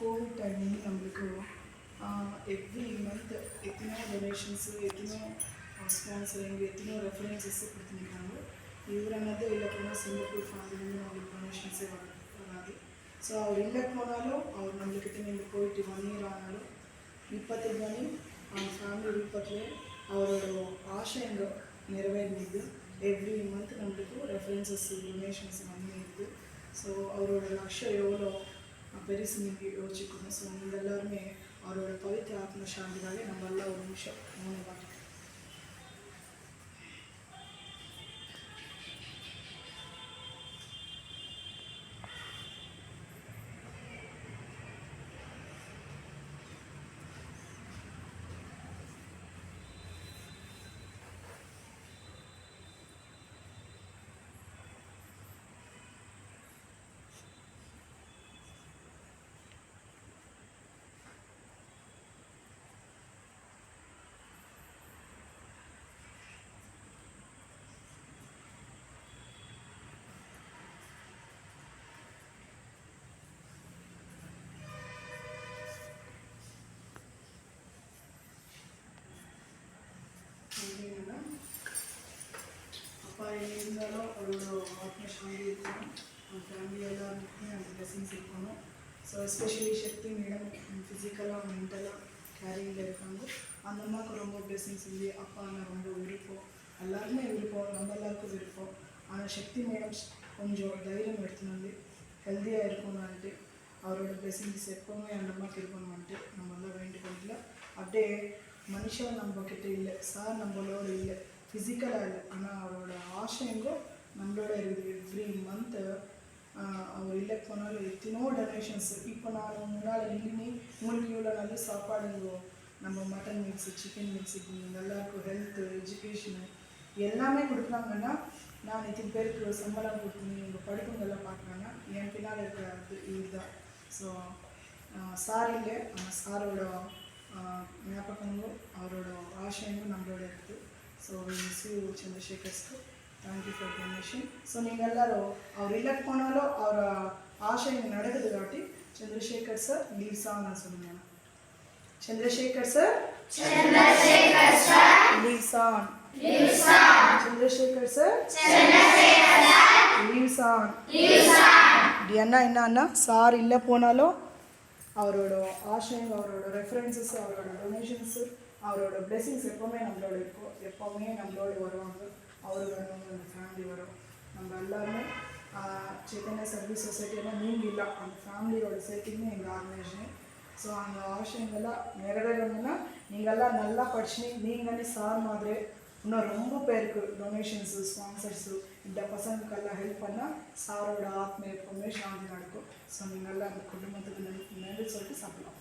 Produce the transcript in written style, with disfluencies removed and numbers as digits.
Covid timing நம்மளுக்கு every month எத்தனையோ donations எத்தனையோ ஸ்பான்சரிங் எத்தனையோ ரெஃபரன்சஸ் கொடுத்துருக்காங்க. இவரன்னது இல்லை போனால் சிங்கப்பூர் ஃபேமிலிருந்து நம்மளுக்கு டொனேஷன்ஸே வராது. ஸோ அவர் இல்லை போனாலும் அவர் நம்மளுக்கிட்ட நீங்கள் போயிட்டு 1 year ஆனாலும் இப்போது కానీ அவன் ஃபேமிலி ரூபத்தில் அவரோட ஆசைங்க நிறைவேறினது. எவ்ரி மந்த் நம்மளுக்கு ரெஃபரன்சஸ் டொனேஷன்ஸ் வந்துருக்கு. ஸோ அவரோட லக்ஷ்யம் எவ்வளோ பெருசு நீங்கள் யோசிக்கணும். ஸோ நீங்கள் எல்லாருமே அவரோட பவித்திர ஆத்ம சாந்திக்காக நம்ம எல்லாம் ஒரு நிமிஷம் மௌனம் பார்க்கலாம். அப்பா இருந்தாலும் அவரோட ஆத்ம சாந்தி இருக்கணும். அவங்க ஃபேமிலி எல்லாருக்குமே அந்த பிளெஸிங்ஸ் இருக்கணும். ஸோ எஸ்பெஷலி சக்தி மேடம் ஃபிசிக்கலாக மென்டலாக கேரிங்கில் இருக்காங்க. அந்த அம்மாவுக்கு ரொம்ப பிளெஸிங்ஸ் இல்லை. அப்பா நான் ரொம்ப விருப்பம், எல்லாருமே விருப்பம், நம்ம எல்லாருக்கும் விருப்பம். ஆனால் சக்தி மேடம் கொஞ்சம் தைரியம் எடுத்துன்னு ஹெல்த்தியாக இருக்கணும்னுட்டு அவரோட பிளெஸிங்ஸ் எப்போவுமே அந்த அம்மாவுக்கு இருக்கணும்னுட்டு நம்ம எல்லாம் வேண்டிக்கொள்ள. அப்படியே மனுஷன் நம்மக்கிட்ட இல்லை, சார் நம்மளோட இல்லை, ஃபிசிக்கலாக இல்லை, ஆனால் அவரோட ஆசைங்கோ நம்மளோட இருக்குது. எவ்ரி மந்த்து அவர் இல்லை போனாலும் எத்தனோ டொனேஷன்ஸ். இப்போ நான் முன்னால் நின்று உங்களுக்கு இவ்வளோ நல்ல சாப்பாடுங்கோ, நம்ம மட்டன் மிக்ஸு சிக்கன் மிக்ஸு எல்லாருக்கும் ஹெல்த்து எஜுகேஷனு எல்லாமே கொடுக்குறாங்கன்னா நான் இத்தனை பேருக்கு சம்பளம் கொடுக்கணும், எங்கள் படிப்புங்கெல்லாம் பார்க்குறாங்கன்னா என் பின்னால் இருக்கிறது இவர் தான். ஸோ சார் இல்லை, ஆனால் சாரோட ஞாபகங்களும் அவரோட ஆசைங்களும் நம்மளோட இருக்குது. ஸோ மிஸ் யூ சந்திரசேகர்ஸ்க்கு தேங்க்யூ ஃபார் டொனேஷன். ஸோ நீங்கள் எல்லோரும் அவர் இல்லை போனாலும் அவர் ஆசை இங்கே நடக்குது காட்டி சந்திரசேகர் சார் லீவ்ஸா நான் சொன்னேன். Chandrasekhar sir leaves on. Chandrasekhar sir leaves on. இப்படி என்னன்னா சார் இல்லை போனாலும் அவரோட ஆசைங்க அவரோட ரெஃபரன்சஸ் அவரோட டொனேஷன்ஸு அவரோட பிளெஸிங்ஸ் எப்போவுமே நம்மளோட இருக்கும். எப்போவுமே நம்மளோட வருவாங்க. அவர் வருவாங்க, அந்த ஃபேமிலி வரும். நம்ம எல்லாருமே சைத்தன்யா சர்வீஸ் சொசைட்டியெல்லாம் நீங்கள் இல்லை, அந்த ஃபேமிலியோட சேர்த்திங்கன்னு எங்கள் ஆர்கனைசேஷன். ஸோ அந்த ஆசைங்கெல்லாம் நிறைவேறணும்னா நீங்கள்லாம் நல்லா படிச்சுன்னு நீங்களே சார் மாதிரி இன்னும் ரொம்ப பேருக்கு டொனேஷன்ஸு ஸ்பான்சர்ஸு இந்த பசங்களுக்கெல்லாம் ஹெல்ப் பண்ணால் சாரோட ஆத்மா எப்போவுமே சாந்தி நடக்கும். ஸோ நீங்கள்லாம் அந்த குடும்பத்துக்கு நன்றி சொல்லிட்டு சாப்பிடலாம்.